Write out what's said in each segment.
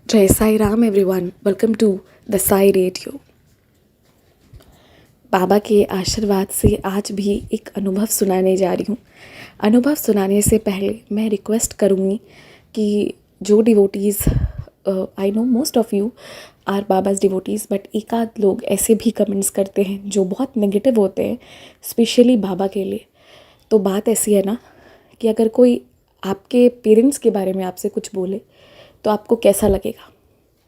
जय Sai Ram everyone, welcome to the Sai radio. Baba के आशीर्वाद से आज भी एक अनुभव सुनाने जा रही हूँ। अनुभव सुनाने से पहले मैं रिक्वेस्ट करूँगी कि जो devotees, I know most of you are Baba's devotees, but एक आध लोग ऐसे भी कमेंट्स करते हैं जो बहुत नेगेटिव होते हैं, स्पेशली बाबा के लिए। तो बात ऐसी है ना कि अगर कोई आपके पेरेंट्स के बारे में आपसे कुछ बोले तो आपको कैसा लगेगा।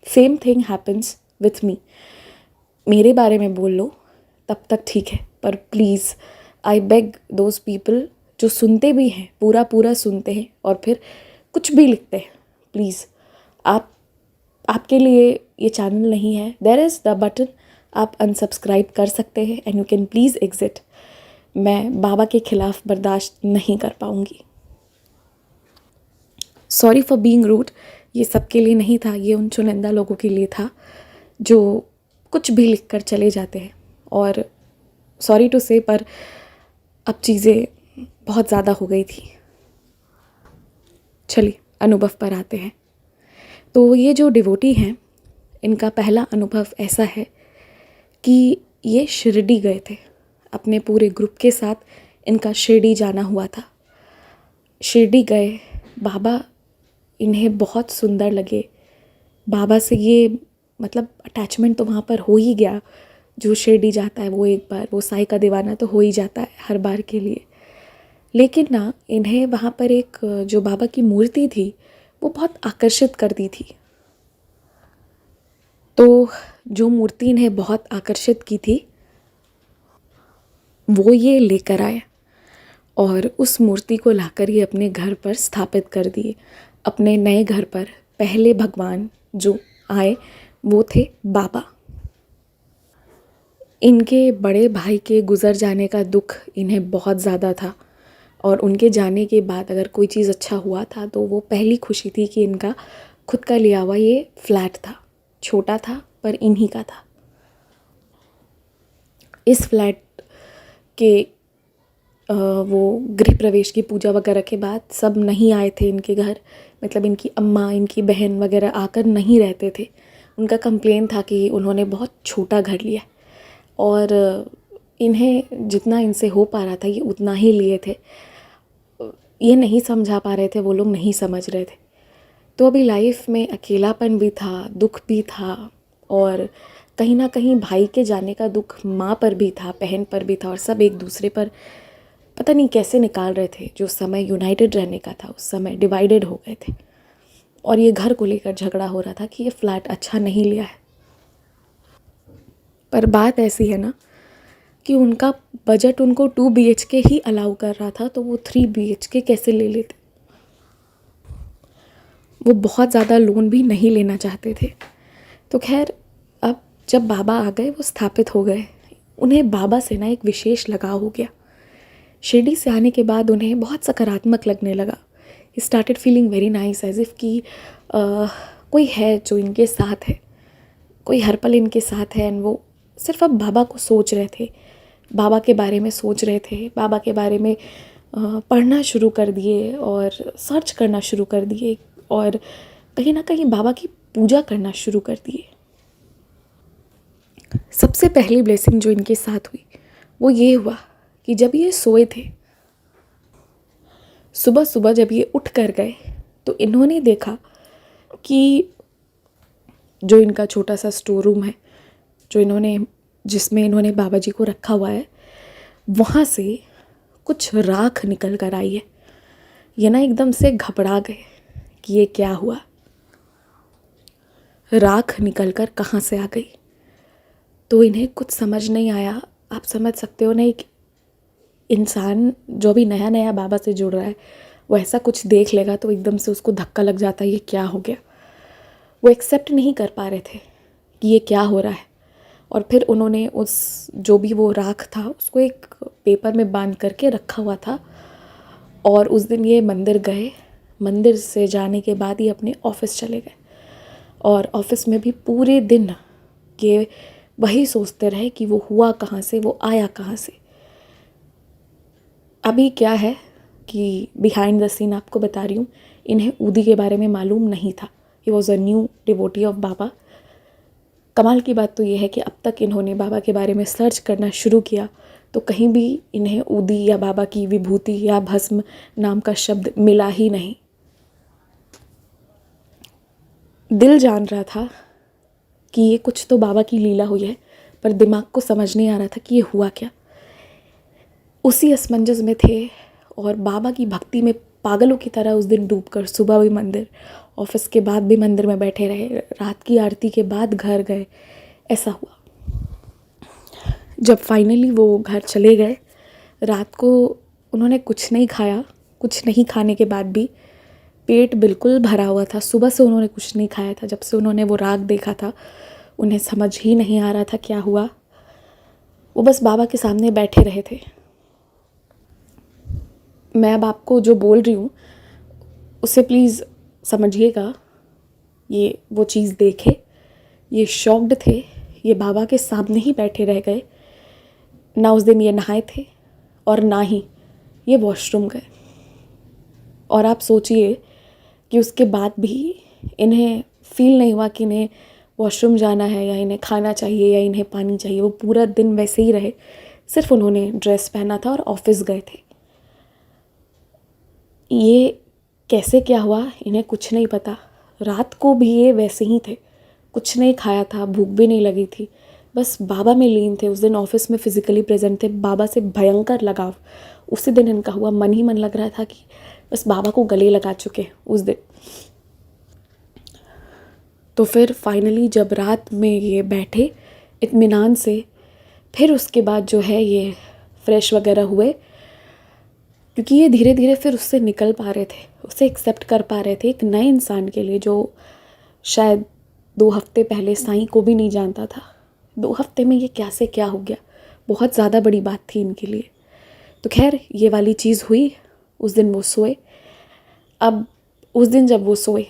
Same thing happens with me. मेरे बारे में बोल लो तब तक ठीक है, पर please I beg those people जो सुनते भी हैं, पूरा पूरा सुनते हैं और फिर कुछ भी लिखते हैं, प्लीज़ आपके लिए ये चैनल नहीं है। देयर इज़ द बटन, आप अनसब्सक्राइब कर सकते हैं and you can please exit. मैं बाबा के ख़िलाफ़ बर्दाश्त नहीं कर पाऊँगी। Sorry for being rude. ये सबके लिए नहीं था, ये उन चुनिंदा लोगों के लिए था जो कुछ भी लिख कर चले जाते हैं। और सॉरी टू से, पर अब चीज़ें बहुत ज़्यादा हो गई थी। चलिए अनुभव पर आते हैं। तो ये जो डिवोटी हैं, इनका पहला अनुभव ऐसा है कि ये शिरडी गए थे अपने पूरे ग्रुप के साथ। इनका शिरडी जाना हुआ था। शिरडी गए, बाबा इन्हें बहुत सुंदर लगे। बाबा से ये मतलब अटैचमेंट तो वहाँ पर हो ही गया। जो शिरडी जाता है वो एक बार वो साईं का दीवाना तो हो ही जाता है हर बार के लिए। लेकिन ना इन्हें वहाँ पर एक जो बाबा की मूर्ति थी वो बहुत आकर्षित करती थी। तो जो मूर्ति इन्हें बहुत आकर्षित की थी वो ये लेकर आए और उस मूर्ति को लाकर ये अपने घर पर स्थापित कर दिए। अपने नए घर पर पहले भगवान जो आए वो थे बाबा। इनके बड़े भाई के गुज़र जाने का दुख इन्हें बहुत ज़्यादा था और उनके जाने के बाद अगर कोई चीज़ अच्छा हुआ था तो वो पहली खुशी थी कि इनका खुद का लिया हुआ ये फ्लैट था। छोटा था पर इन्हीं का था। इस फ्लैट के वो गृह प्रवेश की पूजा वगैरह के बाद सब नहीं आए थे इनके घर। मतलब इनकी अम्मा, इनकी बहन वगैरह आकर नहीं रहते थे। उनका कंप्लेन था कि उन्होंने बहुत छोटा घर लिया और इन्हें जितना इनसे हो पा रहा था ये उतना ही लिए थे। ये नहीं समझा पा रहे थे, वो लोग नहीं समझ रहे थे। तो अभी लाइफ में अकेलापन भी था, दुख भी था और कहीं ना कहीं भाई के जाने का दुख माँ पर भी था, बहन पर भी था और सब एक दूसरे पर पता नहीं कैसे निकाल रहे थे। जो समय यूनाइटेड रहने का था उस समय डिवाइडेड हो गए थे और ये घर को लेकर झगड़ा हो रहा था कि ये फ्लैट अच्छा नहीं लिया है। पर बात ऐसी है ना कि उनका बजट उनको 2 BHK ही अलाउ कर रहा था, तो वो 3 BHK कैसे ले लेते। वो बहुत ज़्यादा लोन भी नहीं लेना चाहते थे। तो खैर अब जब बाबा आ गए, वो स्थापित हो गए, उन्हें बाबा से ना एक विशेष लगाव हो गया। शिरडी से आने के बाद उन्हें बहुत सकारात्मक लगने लगा। Started feeling very nice, as if कि कोई है जो इनके साथ है, कोई हर पल इनके साथ है। एंड वो सिर्फ अब बाबा को सोच रहे थे, बाबा के बारे में सोच रहे थे, बाबा के बारे में पढ़ना शुरू कर दिए और सर्च करना शुरू कर दिए और कहीं ना कहीं बाबा की पूजा करना शुरू कर दिए। सबसे पहली ब्लेसिंग जो इनके साथ हुई वो ये हुआ कि जब ये सोए थे, सुबह सुबह जब ये उठ कर गए तो इन्होंने देखा कि जो इनका छोटा सा स्टोर रूम है, जिसमें इन्होंने बाबा जी को रखा हुआ है, वहाँ से कुछ राख निकल कर आई है। ये ना एकदम से घबरा गए कि ये क्या हुआ। राख निकल कर कहाँ से आ गई, तो इन्हें कुछ समझ नहीं आया। आप समझ सकते हो ना, एक इंसान जो भी नया नया बाबा से जुड़ रहा है वो ऐसा कुछ देख लेगा तो एकदम से उसको धक्का लग जाता है, ये क्या हो गया। वो एक्सेप्ट नहीं कर पा रहे थे कि ये क्या हो रहा है। और फिर उन्होंने उस जो भी वो राख था उसको एक पेपर में बांध करके रखा हुआ था और उस दिन ये मंदिर गए। मंदिर से जाने के बाद ये अपने ऑफिस चले गए और ऑफिस में भी पूरे दिन ये वही सोचते रहे कि वो हुआ कहाँ से, वो आया कहाँ से। अभी क्या है कि बिहाइंड द सीन आपको बता रही हूँ, इन्हें ऊदी के बारे में मालूम नहीं था। He was a new devotee of Baba. कमाल की बात तो ये है कि अब तक इन्होंने बाबा के बारे में सर्च करना शुरू किया तो कहीं भी इन्हें ऊदी या बाबा की विभूति या भस्म नाम का शब्द मिला ही नहीं। दिल जान रहा था कि ये कुछ तो बाबा की लीला हुई है, पर दिमाग को समझ नहीं आ रहा था कि ये हुआ क्या। उसी असमंजस में थे और बाबा की भक्ति में पागलों की तरह उस दिन डूबकर सुबह भी मंदिर, ऑफिस के बाद भी मंदिर में बैठे रहे, रात की आरती के बाद घर गए। ऐसा हुआ। जब फाइनली वो घर चले गए, रात को उन्होंने कुछ नहीं खाया। कुछ नहीं खाने के बाद भी पेट बिल्कुल भरा हुआ था। सुबह से उन्होंने कुछ नहीं खाया था। जब से उन्होंने वो राग देखा था उन्हें समझ ही नहीं आ रहा था क्या हुआ। वो बस बाबा के सामने बैठे रहे थे। मैं अब आपको जो बोल रही हूँ उसे प्लीज़ समझिएगा। ये वो चीज़ देखे, ये शॉक्ड थे, ये बाबा के सामने ही बैठे रह गए। ना उस दिन ये नहाए थे और ना ही ये वॉशरूम गए। और आप सोचिए कि उसके बाद भी इन्हें फील नहीं हुआ कि इन्हें वॉशरूम जाना है या इन्हें खाना चाहिए या इन्हें पानी चाहिए। वो पूरा दिन वैसे ही रहे। सिर्फ उन्होंने ड्रेस पहना था और ऑफिस गए थे। ये कैसे क्या हुआ इन्हें कुछ नहीं पता। रात को भी ये वैसे ही थे। कुछ नहीं खाया था, भूख भी नहीं लगी थी, बस बाबा में लीन थे। उस दिन ऑफिस में फिज़िकली प्रेजेंट थे, बाबा से भयंकर लगाव उसी दिन इनका हुआ। मन ही मन लग रहा था कि बस बाबा को गले लगा चुके उस दिन। तो फिर फाइनली जब रात में ये बैठे इत्मीनान से, फिर उसके बाद जो है ये फ्रेश वगैरह हुए, क्योंकि ये धीरे धीरे फिर उससे निकल पा रहे थे, उसे एक्सेप्ट कर पा रहे थे एक नए इंसान के लिए जो शायद 2 हफ्ते पहले साईं को भी नहीं जानता था। 2 हफ्ते में ये क्या से क्या हो गया, बहुत ज़्यादा बड़ी बात थी इनके लिए। तो खैर ये वाली चीज़ हुई। उस दिन वो सोए। अब उस दिन जब वो सोए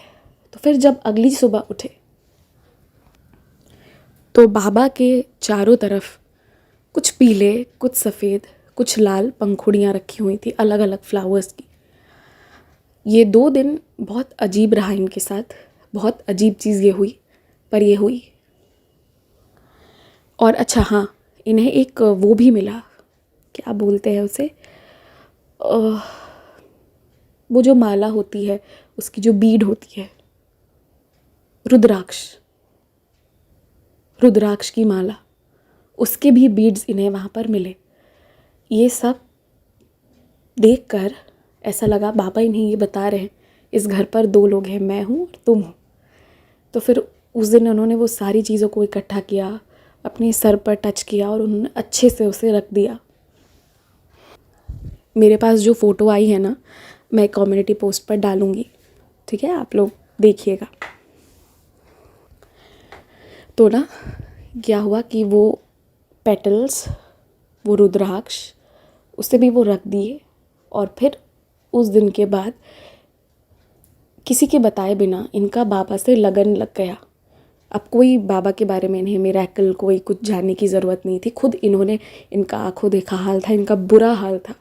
तो फिर जब अगली सुबह उठे तो बाबा के चारों तरफ कुछ पीले, कुछ सफ़ेद, कुछ लाल पंखुड़ियाँ रखी हुई थी अलग अलग फ्लावर्स की। ये 2 दिन बहुत अजीब रहा इनके साथ। बहुत अजीब चीज़ ये हुई, पर ये हुई। और अच्छा हाँ, इन्हें एक वो भी मिला, क्या बोलते हैं उसे, वो जो माला होती है उसकी जो बीड होती है, रुद्राक्ष, रुद्राक्ष की माला, उसके भी बीड्स इन्हें वहाँ पर मिले। ये सब देखकर ऐसा लगा बाबा इन्हें ये बता रहे हैं इस घर पर 2 लोग हैं, मैं हूँ और तुम हो। तो फिर उस दिन उन्होंने वो सारी चीज़ों को इकट्ठा किया, अपने सर पर टच किया और उन्होंने अच्छे से उसे रख दिया। मेरे पास जो फ़ोटो आई है ना, मैं कम्युनिटी पोस्ट पर डालूँगी, ठीक है, आप लोग देखिएगा। तो ना क्या हुआ कि वो पेटल्स, वो रुद्राक्ष, उसे भी वो रख दिए। और फिर उस दिन के बाद किसी के बताए बिना इनका बाबा से लगन लग गया। अब कोई बाबा के बारे में इन्हें मिरेकल कोई कुछ जानने की ज़रूरत नहीं थी। खुद इन्होंने, इनका आंखों देखा हाल था, इनका बुरा हाल था।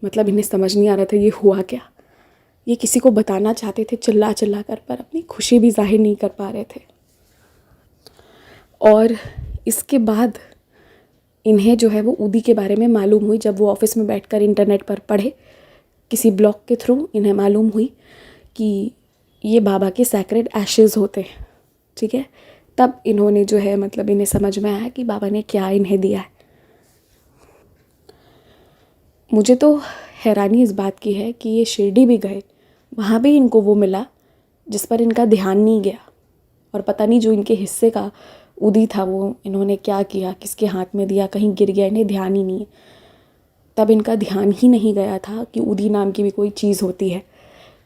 मतलब इन्हें समझ नहीं आ रहा था ये हुआ क्या। ये किसी को बताना चाहते थे चिल्ला चिल्ला कर, पर अपनी खुशी भी जाहिर नहीं कर पा रहे थे। और इसके बाद इन्हें जो है वो ऊदी के बारे में मालूम हुई जब वो ऑफिस में बैठकर इंटरनेट पर पढ़े। किसी ब्लॉग के थ्रू इन्हें मालूम हुई कि ये बाबा के सैक्रेड एशेज़ होते हैं, ठीक है। तब इन्होंने जो है मतलब इन्हें समझ में आया कि बाबा ने क्या इन्हें दिया है। मुझे तो हैरानी इस बात की है कि ये शिरडी भी गए, वहाँ भी इनको वो मिला जिस पर इनका ध्यान नहीं गया। और पता नहीं जो इनके हिस्से का ऊदी था वो इन्होंने क्या किया, किसके हाथ में दिया, कहीं गिर गया, इन्हें ध्यान ही नहीं है। तब इनका ध्यान ही नहीं गया था कि ऊदी नाम की भी कोई चीज़ होती है।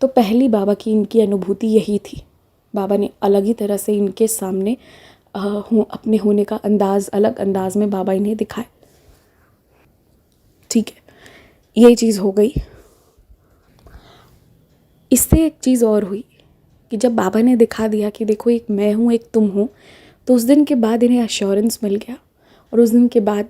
तो पहली बाबा की इनकी अनुभूति यही थी। बाबा ने अलग ही तरह से इनके सामने अपने होने का अंदाज़, अलग अंदाज में बाबा इन्हें दिखाए, ठीक है। यही चीज़ हो गई। इससे एक चीज़ और हुई कि जब बाबा ने दिखा दिया कि देखो एक मैं हूँ एक तुम हो, तो उस दिन के बाद इन्हें एश्योरेंस मिल गया। और उस दिन के बाद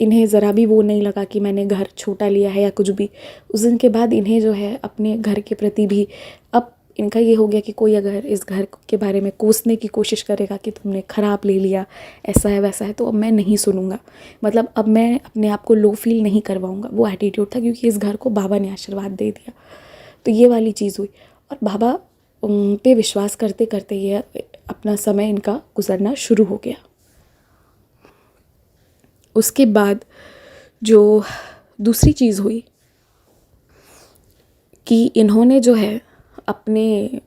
इन्हें ज़रा भी वो नहीं लगा कि मैंने घर छोटा लिया है या कुछ भी। उस दिन के बाद इन्हें जो है अपने घर के प्रति भी अब इनका ये हो गया कि कोई अगर इस घर के बारे में कोसने की कोशिश करेगा कि तुमने ख़राब ले लिया, ऐसा है वैसा है, तो अब मैं नहीं सुनूंगा। मतलब अब मैं अपने आप को लो फील नहीं करवाऊंगा। वो एटीट्यूड था, क्योंकि इस घर को बाबा ने आशीर्वाद दे दिया। तो ये वाली चीज़ हुई, और बाबा पे विश्वास करते करते ये अपना समय इनका गुजरना शुरू हो गया। उसके बाद जो दूसरी चीज़ हुई कि इन्होंने जो है अपने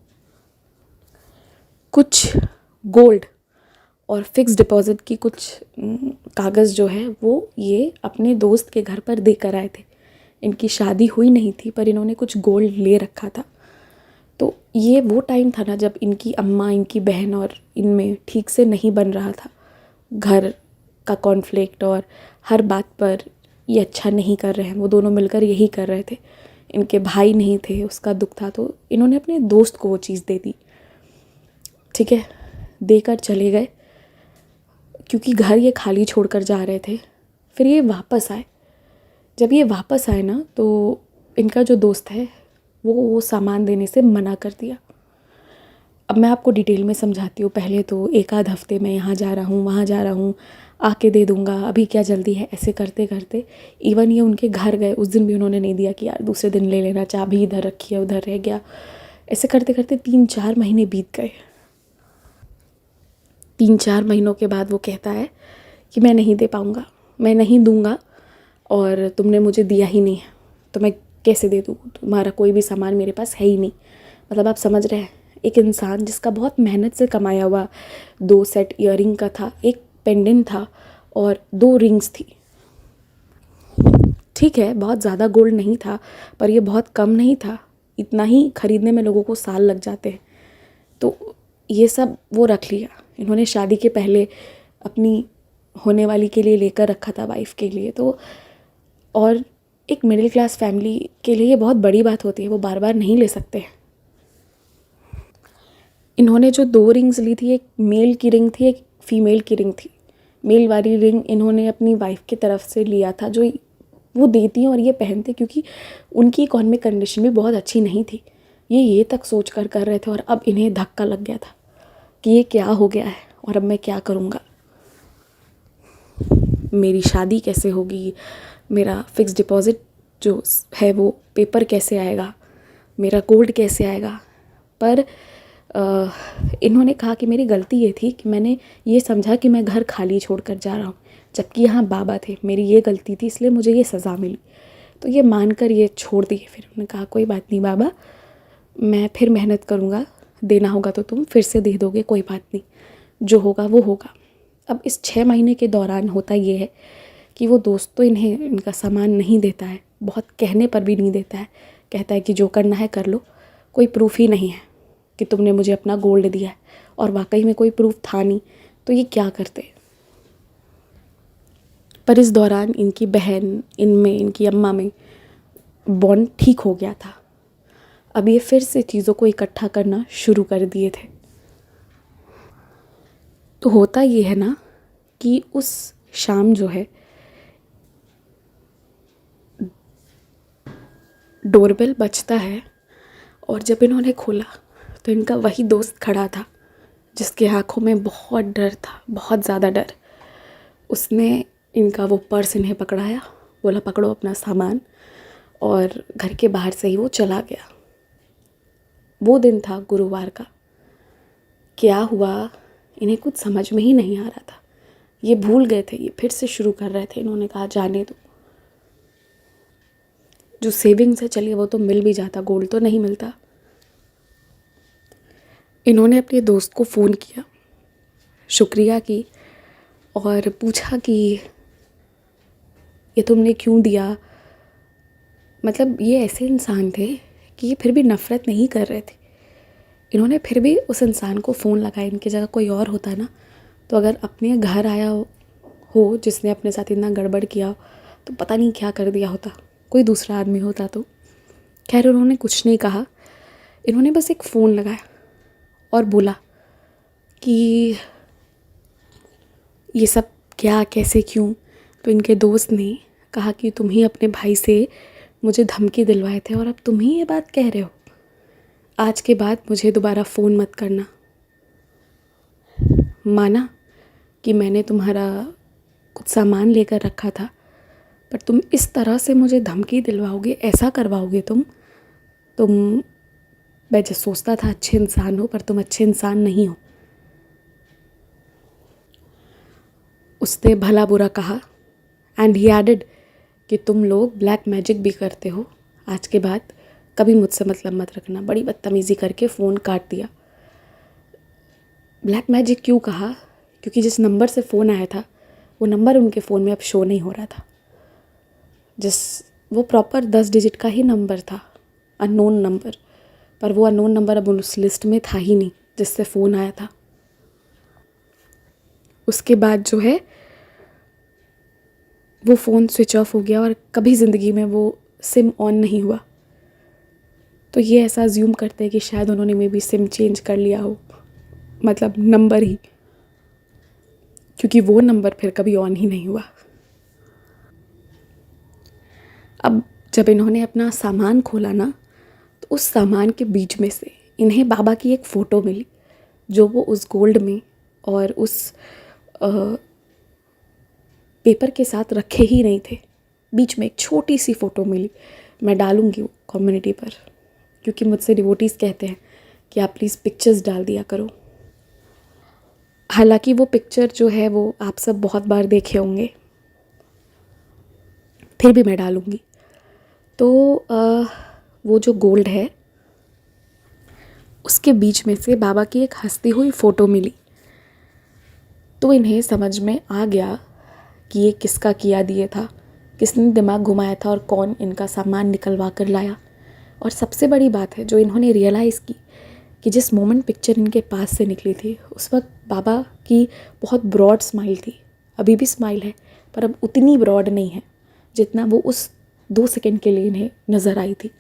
कुछ गोल्ड और फिक्स डिपॉज़िट की कुछ कागज़ जो है वो ये अपने दोस्त के घर पर दे कर आए थे। इनकी शादी हुई नहीं थी, पर इन्होंने कुछ गोल्ड ले रखा था। तो ये वो टाइम था ना जब इनकी अम्मा, इनकी बहन और इनमें ठीक से नहीं बन रहा था। घर का कॉन्फ्लिक्ट और हर बात पर ये अच्छा नहीं कर रहे हैं, वो दोनों मिलकर यही कर रहे थे। इनके भाई नहीं थे, उसका दुख था, तो इन्होंने अपने दोस्त को वो चीज़ दे दी। ठीक है, देकर चले गए, क्योंकि घर ये खाली छोड़कर जा रहे थे। फिर ये वापस आए। जब ये वापस आए ना, तो इनका जो दोस्त है वो सामान देने से मना कर दिया। अब मैं आपको डिटेल में समझाती हूँ। पहले तो एक आध हफ्ते में यहाँ जा रहा हूँ, वहाँ जा रहा हूँ, आके दे दूँगा, अभी क्या जल्दी है, ऐसे करते करते इवन ये उनके घर गए, उस दिन भी उन्होंने नहीं दिया कि यार दूसरे दिन ले लेना, चाबी इधर रखी है, उधर रह गया। ऐसे करते करते 3-4 महीने बीत गए। 3-4 महीनों के बाद वो कहता है कि मैं नहीं दे पाऊँगा, मैं नहीं दूँगा, और तुमने मुझे दिया ही नहीं है तो मैं कैसे दे दूँ, तुम्हारा कोई भी सामान मेरे पास है ही नहीं। मतलब आप समझ रहे हैं, एक इंसान जिसका बहुत मेहनत से कमाया हुआ 2 सेट ईयरिंग का था, एक पेंडेंट था और 2 रिंग्स थी। ठीक है, बहुत ज़्यादा गोल्ड नहीं था, पर ये बहुत कम नहीं था। इतना ही खरीदने में लोगों को साल लग जाते हैं। तो ये सब वो रख लिया इन्होंने शादी के पहले अपनी होने वाली के लिए लेकर रखा था, वाइफ के लिए। तो और एक मिडिल क्लास फैमिली के लिए ये बहुत बड़ी बात होती है, वो बार बार नहीं ले सकते। इन्होंने जो 2 रिंग्स ली थी, एक मेल की रिंग थी, एक फीमेल की रिंग थी। मेल वाली रिंग इन्होंने अपनी वाइफ की तरफ से लिया था, जो वो देती हैं और ये पहनते, क्योंकि उनकी इकोनॉमिक कंडीशन भी बहुत अच्छी नहीं थी। ये तक सोच कर रहे थे, और अब इन्हें धक्का लग गया था कि ये क्या हो गया है और अब मैं क्या करूँगा, मेरी शादी कैसे होगी, मेरा फ़िक्स डिपॉज़िट जो है वो पेपर कैसे आएगा, मेरा गोल्ड कैसे आएगा। पर इन्होंने कहा कि मेरी गलती ये थी कि मैंने ये समझा कि मैं घर खाली छोड़कर जा रहा हूँ, जबकि यहाँ बाबा थे। मेरी ये गलती थी, इसलिए मुझे ये सज़ा मिली। तो ये मानकर ये छोड़ दिए। फिर उन्होंने कहा कोई बात नहीं बाबा, मैं फिर मेहनत करूँगा, देना होगा तो तुम फिर से दे दोगे, कोई बात नहीं, जो होगा वो होगा। अब इस 6 महीने के दौरान होता ये है कि वो दोस्त तो इनका सामान नहीं देता है, बहुत कहने पर भी नहीं देता है। कहता है कि जो करना है कर लो, कोई प्रूफ ही नहीं है कि तुमने मुझे अपना गोल्ड दिया है, और वाकई में कोई प्रूफ था नहीं, तो ये क्या करते। पर इस दौरान इनकी बहन, इनमें, इनकी अम्मा में बॉन्ड ठीक हो गया था। अब ये फिर से चीज़ों को इकट्ठा करना शुरू कर दिए थे। तो होता ये है ना कि उस शाम जो है डोरबेल बजता है, और जब इन्होंने खोला तो इनका वही दोस्त खड़ा था जिसके आँखों में बहुत डर था, बहुत ज़्यादा डर। उसने इनका वो पर्स इन्हें पकड़ाया, बोला पकड़ो अपना सामान, और घर के बाहर से ही वो चला गया। वो दिन था गुरुवार का। क्या हुआ इन्हें कुछ समझ में ही नहीं आ रहा था। ये भूल गए थे, ये फिर से शुरू कर रहे थे। इन्होंने कहा जाने दो, जो सेविंग्स है चलिए वो तो मिल भी जाता, गोल्ड तो नहीं मिलता। इन्होंने अपने दोस्त को फ़ोन किया, शुक्रिया की, और पूछा कि ये तुमने क्यों दिया। मतलब ये ऐसे इंसान थे कि ये फिर भी नफ़रत नहीं कर रहे थे। इन्होंने फिर भी उस इंसान को फ़ोन लगाया। इनकी जगह कोई और होता ना, तो अगर अपने घर आया हो जिसने अपने साथ इतना गड़बड़ किया हो, तो पता नहीं क्या कर दिया होता, कोई दूसरा आदमी होता तो। खैर उन्होंने कुछ नहीं कहा, इन्होंने बस एक फ़ोन लगाया और बोला कि ये सब क्या, कैसे, क्यों। तो इनके दोस्त ने कहा कि तुम ही अपने भाई से मुझे धमकी दिलवाए थे और अब तुम ही ये बात कह रहे हो। आज के बाद मुझे दोबारा फ़ोन मत करना। माना कि मैंने तुम्हारा कुछ सामान लेकर रखा था, पर तुम इस तरह से मुझे धमकी दिलवाओगे, ऐसा करवाओगे तुम मैं जो सोचता था अच्छे इंसान हो, पर तुम अच्छे इंसान नहीं हो। उसने भला बुरा कहा एंड ही एडेड कि तुम लोग ब्लैक मैजिक भी करते हो। आज के बाद कभी मुझसे मतलब मत रखना। बड़ी बदतमीज़ी करके फ़ोन काट दिया। ब्लैक मैजिक क्यों कहा? क्योंकि जिस नंबर से फ़ोन आया था वो नंबर उनके फ़ोन में अब शो नहीं हो रहा था। वो प्रॉपर 10 डिजिट का ही नंबर था, अननोन नंबर, पर वो अननोन नंबर अब उस लिस्ट में था ही नहीं जिससे फ़ोन आया था। उसके बाद जो है वो फ़ोन स्विच ऑफ हो गया और कभी ज़िंदगी में वो सिम ऑन नहीं हुआ। तो ये ऐसा अज्यूम करते हैं कि शायद उन्होंने मे बी सिम चेंज कर लिया हो, मतलब नंबर ही, क्योंकि वो नंबर फिर कभी ऑन ही नहीं हुआ। अब जब इन्होंने अपना सामान खोला ना, तो उस सामान के बीच में से इन्हें बाबा की एक फ़ोटो मिली जो वो उस गोल्ड में और उस पेपर के साथ रखे ही नहीं थे। बीच में एक छोटी सी फ़ोटो मिली। मैं डालूँगी वो कम्युनिटी पर, क्योंकि मुझसे डिवोटीज़ कहते हैं कि आप प्लीज़ पिक्चर्स डाल दिया करो। हालांकि वो पिक्चर जो है वो आप सब बहुत बार देखे होंगे, फिर भी मैं डालूँगी। तो वो जो गोल्ड है उसके बीच में से बाबा की एक हंसती हुई फ़ोटो मिली। तो इन्हें समझ में आ गया कि ये किसका किया दिए था, किसने दिमाग घुमाया था और कौन इनका सामान निकलवा कर लाया। और सबसे बड़ी बात है जो इन्होंने रियलाइज़ की कि जिस मोमेंट पिक्चर इनके पास से निकली थी उस वक्त बाबा की बहुत ब्रॉड स्माइल थी। अभी भी स्माइल है, पर अब उतनी ब्रॉड नहीं है जितना वो उस 2 सेकंड के लिए इन्हें नज़र आई थी।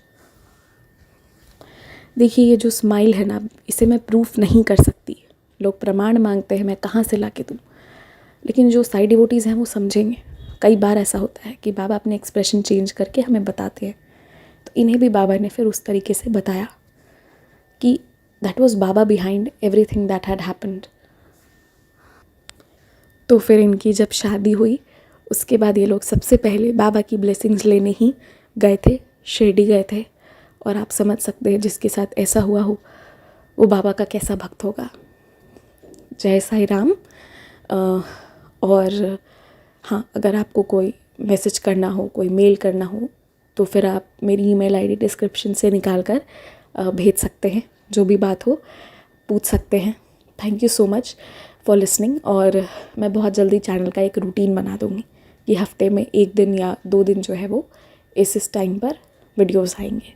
देखिए, ये जो स्माइल है ना, इसे मैं प्रूफ नहीं कर सकती। लोग प्रमाण मांगते हैं, मैं कहाँ से ला के दूँ? लेकिन जो साई डिवोटीज़ हैं वो समझेंगे। कई बार ऐसा होता है कि बाबा अपने एक्सप्रेशन चेंज करके हमें बताते हैं। तो इन्हें भी बाबा ने फिर उस तरीके से बताया कि that was Baba behind everything that had happened. तो फिर इनकी जब शादी हुई उसके बाद ये लोग सबसे पहले बाबा की ब्लेसिंग्स लेने ही गए थे, शिरडी गए थे। और आप समझ सकते हैं जिसके साथ ऐसा हुआ हो वो बाबा का कैसा भक्त होगा। जय साई राम। और हाँ, अगर आपको कोई मैसेज करना हो, कोई मेल करना हो, तो फिर आप मेरी ईमेल आईडी डिस्क्रिप्शन से निकाल कर भेज सकते हैं। जो भी बात हो पूछ सकते हैं। Thank you so much for listening. और मैं बहुत जल्दी चैनल का एक रूटीन बना दूँगी कि हफ्ते में 1 दिन या 2 दिन जो है वो इस टाइम पर वीडियोज़ आएंगे।